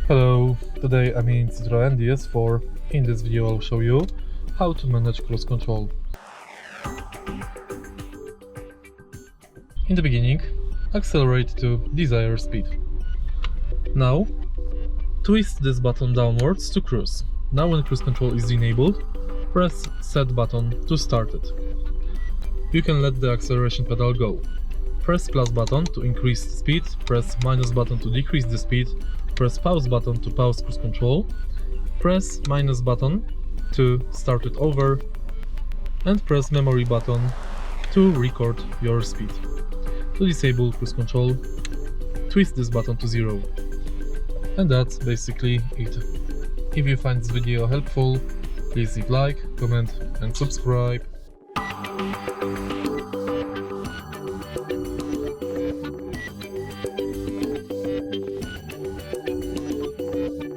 Hello, today I'm in Citroen DS4. In this video I'll show you how to manage cruise control. In the beginning, accelerate to desired speed. Now, twist this button downwards to cruise. Now when cruise control is enabled, press set button to start it. You can let the acceleration pedal go. Press plus button to increase speed, press minus button to decrease the speed, press pause button to pause cruise control, press minus button to start it over, and press memory button to record your speed. To disable cruise control, twist this button to 0. And that's basically it. If you find this video helpful, please leave like, comment and subscribe.